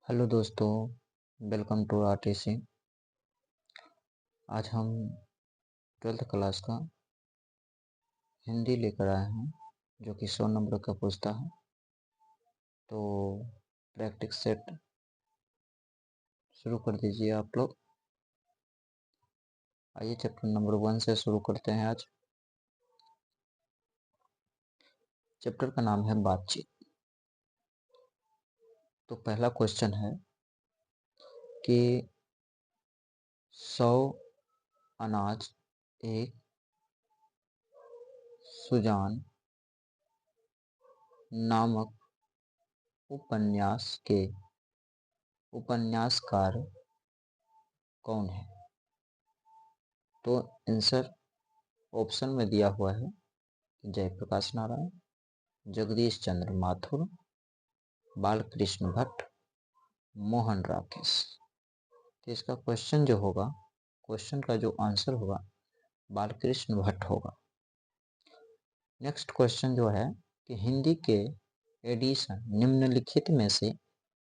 Hello दोस्तों, welcome to RTC. आज हम 12th क्लास का हिंदी लेकर आए हैं जो कि 100 नंबर का पूछता है। तो प्रैक्टिस सेट शुरू कर दीजिए आप लोग। आइए चैप्टर नंबर 1 से शुरू करते हैं। आज चैप्टर का नाम है बातचीत। तो पहला क्वेश्चन है कि 100 अनाज एक सुजान नामक उपन्यास के उपन्यासकार कौन है? तो आंसर ऑप्शन में दिया हुआ है जयप्रकाश नारायण, जगदीश चंद्र माथुर, बालकृष्ण भट्ट, मोहन राकेश। तो इसका क्वेश्चन जो होगा, क्वेश्चन का जो आंसर होगा बालकृष्ण भट्ट होगा। नेक्स्ट क्वेश्चन जो है कि हिंदी के एडिशन निम्नलिखित में से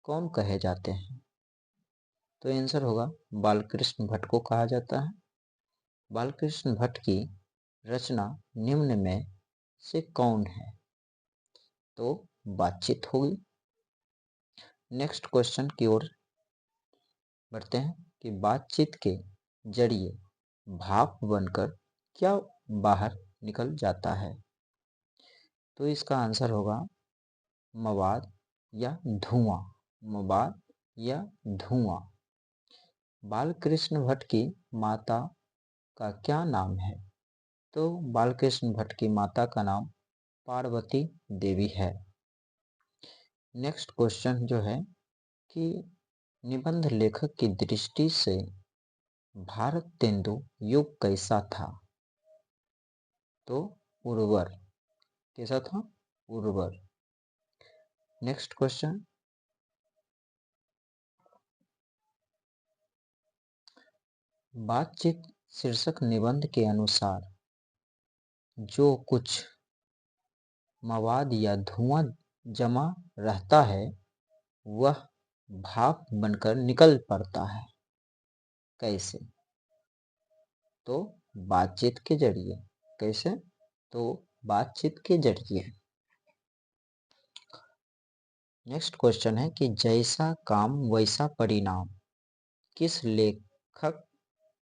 कौन कहे जाते हैं? तो आंसर होगा बालकृष्ण भट्ट को कहा जाता है। बालकृष्ण भट्ट की रचना निम्न में से कौन है? तो बातचीत होगी। नेक्स्ट क्वेश्चन की ओर बढ़ते हैं कि बातचीत के जरिए भाप बनकर क्या बाहर निकल जाता है? तो इसका आंसर होगा मवाद या धुआं। मवाद या धुआं। बालकृष्ण भट्ट की माता का क्या नाम है? तो बालकृष्ण भट्ट की माता का नाम पार्वती देवी है। नेक्स्ट क्वेश्चन जो है कि निबंध लेखक की दृष्टि से भारतेंदु युग कैसा था? तो उर्वर। कैसा था? उर्वर। नेक्स्ट क्वेश्चन, बातचीत शीर्षक निबंध के अनुसार जो कुछ मवाद या धुआं जमा रहता है वह भाप बनकर निकल पड़ता है। कैसे? तो बातचीत के जरिए। कैसे? तो बातचीत के जरिए। नेक्स्ट क्वेश्चन है कि जैसा काम वैसा परिणाम किस लेखक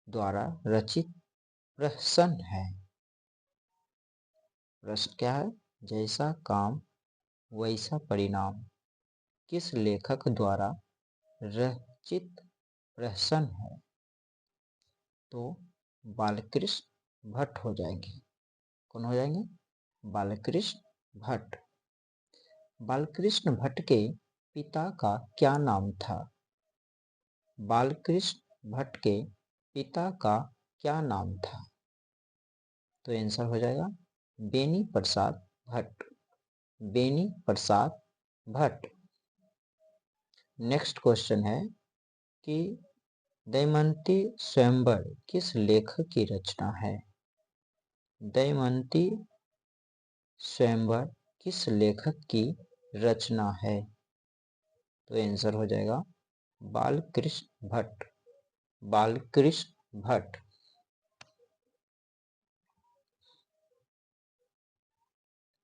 द्वारा रचित प्रहसन है? प्रश्न क्या है? जैसा काम वैसा परिणाम किस लेखक द्वारा रचित प्रहसन है? तो बालकृष्ण भट्ट हो जाएंगे। कौन हो जाएंगे? बालकृष्ण भट्ट। बालकृष्ण भट्ट के पिता का क्या नाम था? बालकृष्ण भट्ट के पिता का क्या नाम था? तो आंसर हो जाएगा बेनी प्रसाद भट्ट। बेनी प्रसाद भट्ट। नेक्स्ट क्वेश्चन है कि दमयंती स्वयंवर किस लेखक की रचना है? दमयंती स्वयंवर किस लेखक की रचना है? तो आंसर हो जाएगा बालकृष्ण भट्ट। बालकृष्ण भट्ट।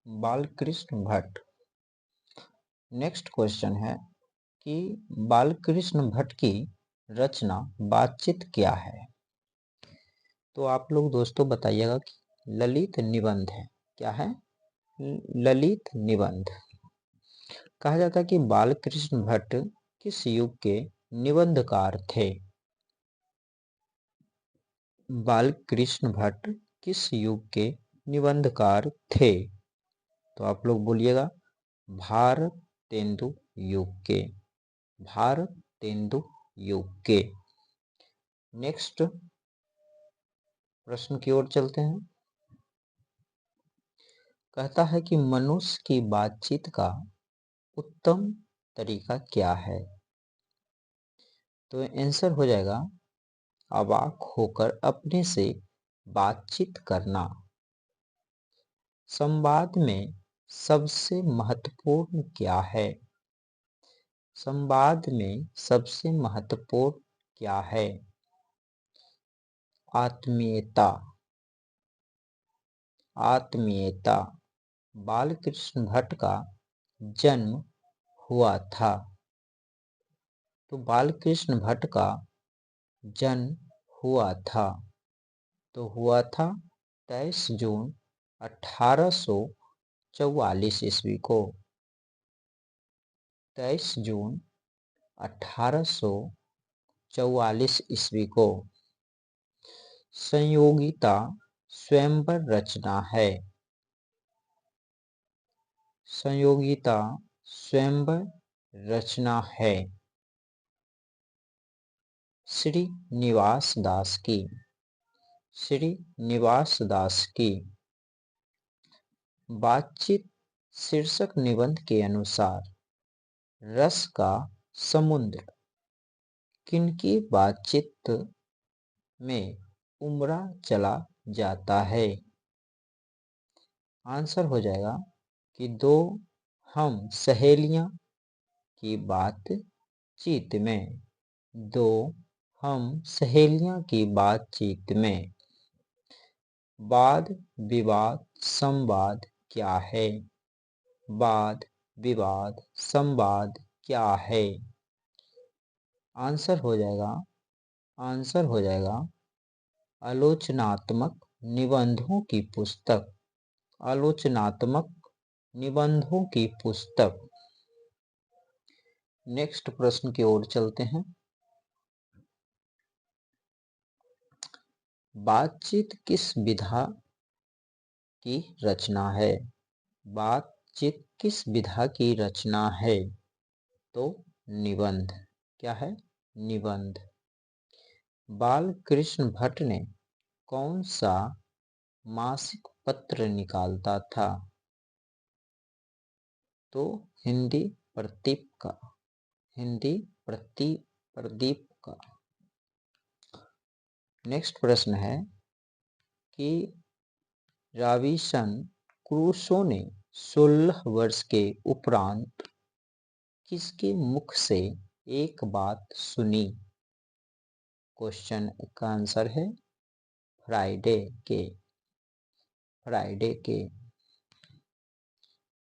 बालकृष्ण भट्ट। नेक्स्ट क्वेश्चन है कि बालकृष्ण भट्ट की रचना बातचीत क्या है? तो आप लोग दोस्तों बताइएगा कि ललित निबंध है। क्या है? ललित निबंध। कहा जाता है कि बालकृष्ण भट्ट किस युग के निबंधकार थे? बालकृष्ण भट्ट किस युग के निबंधकार थे? तो आप लोग बोलिएगा भारतेंदु युग के। भारतेंदु युग के। नेक्स्ट प्रश्न की ओर चलते हैं। कहता है कि मनुष्य की बातचीत का उत्तम तरीका क्या है? तो आंसर हो जाएगा अवाक होकर अपने से बातचीत करना। संवाद में सबसे महत्वपूर्ण क्या है? संवाद में सबसे महत्वपूर्ण क्या है? आत्मीयता। आत्मीयता। बालकृष्ण भट्ट का जन्म हुआ था। तो बालकृष्ण भट्ट का जन्म हुआ था तो हुआ था 23 जून 1844 ईस्वी को। 23 जून 1844 ईस्वी को। संयोगिता स्वयंवर रचना है। संयोगिता स्वयंवर रचना है श्रीनिवास दास की। श्रीनिवास दास की। बातचीत शीर्षक निबंध के अनुसार रस का समुद्र किनकी बातचीत में उमड़ा चला जाता है? आंसर हो जाएगा कि दो हम सहेलियां की बातचीत में। दो हम सहेलियां की बातचीत में। वाद विवाद संवाद क्या है? वाद विवाद संवाद क्या है? आंसर हो जाएगा आलोचनात्मक निबंधों की पुस्तक। आलोचनात्मक निबंधों की पुस्तक। नेक्स्ट प्रश्न की ओर चलते हैं। बातचीत किस विधा की रचना है? बातचीत किस विधा की रचना है? तो निबंध। क्या है? निबंध। बालकृष्ण भट्ट ने कौन सा मासिक पत्र निकालता था? तो हिंदी प्रदीप का। हिंदी प्रदीप का। नेक्स्ट प्रश्न है कि रॉबिन्सन क्रूसो ने 16 वर्ष के उपरांत किसके मुख से एक बात सुनी? क्वेश्चन का आंसर है फ्राइडे के। फ्राइडे के।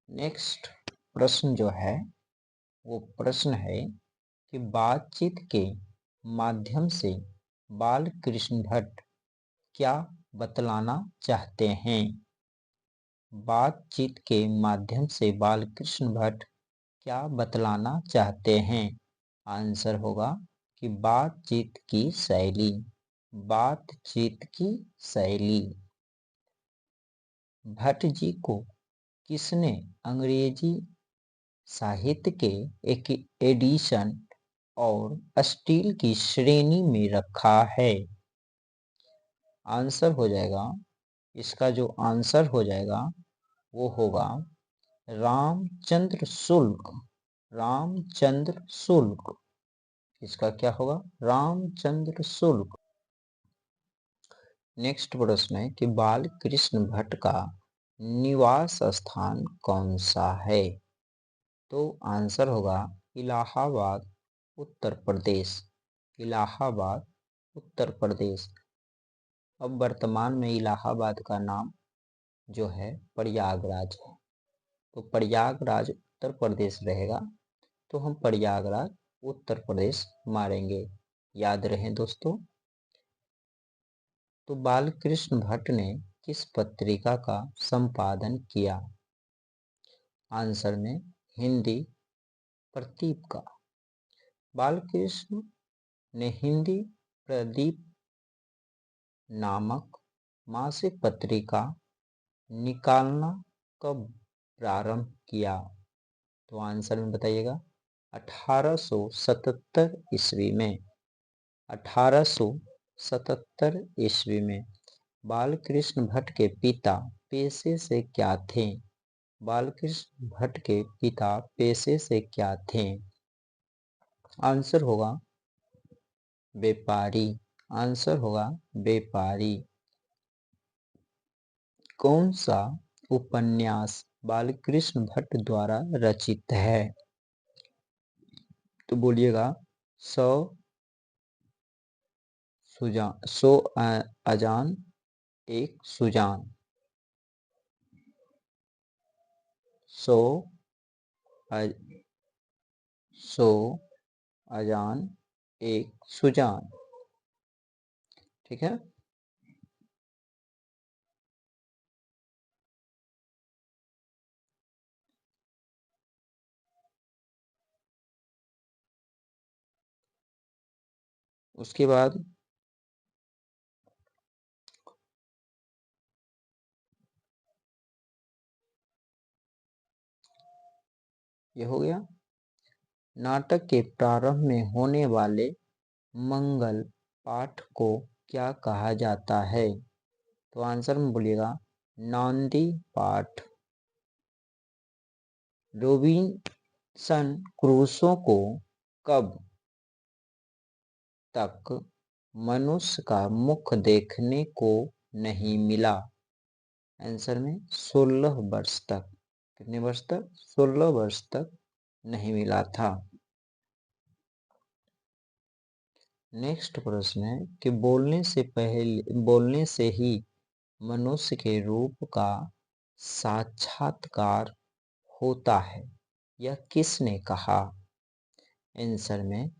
नेक्स्ट प्रश्न जो है वो प्रश्न है कि बातचीत के माध्यम से बालकृष्ण भट्ट क्या बतलाना चाहते हैं? बातचीत के माध्यम से बालकृष्ण भट्ट क्या बतलाना चाहते हैं? आंसर होगा कि बातचीत की शैली। बातचीत की शैली। भट्ट जी को किसने अंग्रेजी साहित्य के एक एडिशन और स्टील की श्रेणी में रखा है? आंसर हो जाएगा, इसका जो आंसर हो जाएगा वो होगा रामचंद्र शुक्ल। रामचंद्र शुक्ल। इसका क्या होगा? रामचंद्र शुक्ल। नेक्स्ट प्रश्न है कि बालकृष्ण भट्ट का निवास स्थान कौन सा है? तो आंसर होगा इलाहाबाद उत्तर प्रदेश। इलाहाबाद उत्तर प्रदेश। अब वर्तमान में इलाहाबाद का नाम जो है प्रयागराज है। तो प्रयागराज उत्तर प्रदेश रहेगा तो हम प्रयागराज उत्तर प्रदेश मारेंगे। याद रहे दोस्तों। तो बालकृष्ण भट्ट ने किस पत्रिका का संपादन किया? आंसर में हिंदी प्रदीप का। बालकृष्ण ने हिंदी प्रदीप नामक मासिक पत्रिका निकालना कब प्रारंभ किया? तो आंसर में बताइएगा 1877 ईस्वी में। 1877 ईस्वी में। बालकृष्ण भट्ट के पिता पेशे से क्या थे? बालकृष्ण भट्ट के पिता पेशे से क्या थे? आंसर होगा व्यापारी। आंसर होगा व्यापारी। कौन सा उपन्यास बालकृष्ण भट्ट द्वारा रचित है? तो बोलिएगा 100 अजान एक सुजान। 100 अजान एक सुजान। ठीक है। उसके बाद ये हो गया। नाटक के प्रारंभ में होने वाले मंगल पाठ को क्या कहा जाता है? तो आंसर में बोलिएगा नांदी पाठ। रोबिन्सन क्रूसो को कब तक मनुष्य का मुख देखने को नहीं मिला? आंसर में 16 वर्ष तक। कितने वर्ष तक? 16 वर्ष तक नहीं मिला था। नेक्स्ट प्रश्न है कि बोलने से ही मनुष्य के रूप का साक्षात्कार होता है, यह किसने कहा? आंसर में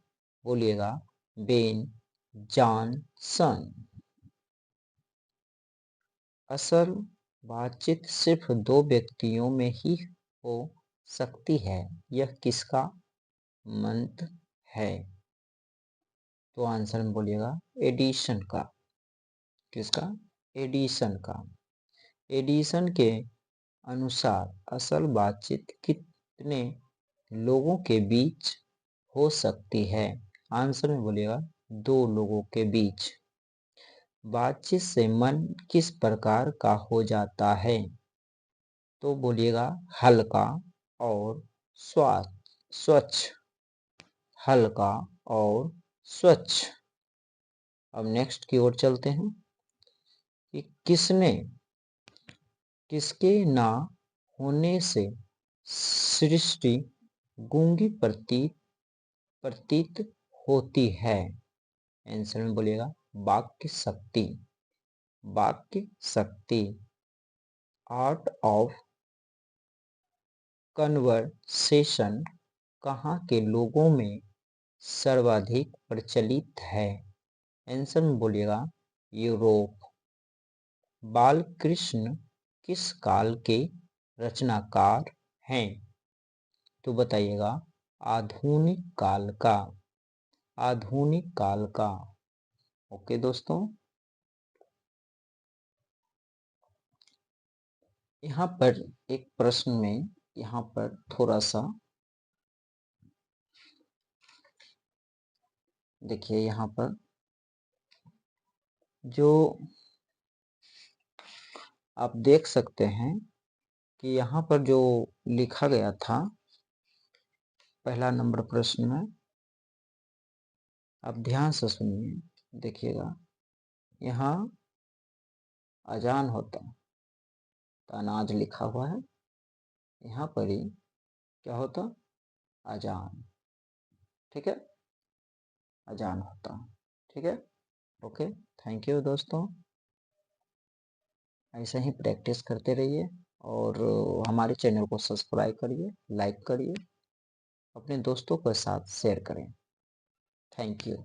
बोलिएगा बेन जॉनसन। असल बातचीत सिर्फ दो व्यक्तियों में ही हो सकती है, यह किसका मंत्र है? तो आंसर में बोलिएगा एडिसन का। किसका? एडिसन का। एडिसन के अनुसार असल बातचीत कितने लोगों के बीच हो सकती है? आंसर में बोलिएगा 2 लोगों के बीच। बातचीत से मन किस प्रकार का हो जाता है? तो बोलिएगा हल्का और स्वच्छ। हल्का और स्वच्छ। अब नेक्स्ट की ओर चलते हैं कि किसके ना होने से सृष्टि गूंगी प्रतीत होती है? आंसर में बोलिएगा वाक्य शक्ति। वाक्य शक्ति। आर्ट ऑफ कन्वर्सेशन कहाँ के लोगों में सर्वाधिक प्रचलित है? आंसर में बोलिएगा यूरोप। बालकृष्ण किस काल के रचनाकार हैं? तो बताइएगा आधुनिक काल का। आधुनिक काल का। ओके दोस्तों, यहाँ पर एक प्रश्न में यहाँ पर थोड़ा सा देखिए, यहाँ पर जो आप देख सकते हैं कि यहाँ पर जो लिखा गया था पहला नंबर प्रश्न में, आप ध्यान से सुनिए, देखिएगा। यहाँ अजान होता तो अनाज लिखा हुआ है, यहाँ पर ही क्या होता? अजान। ठीक है, अजान होता। ठीक है। ओके, थैंक यू दोस्तों। ऐसे ही प्रैक्टिस करते रहिए और हमारे चैनल को सब्सक्राइब करिए, लाइक करिए, अपने दोस्तों के साथ शेयर करें। Thank you.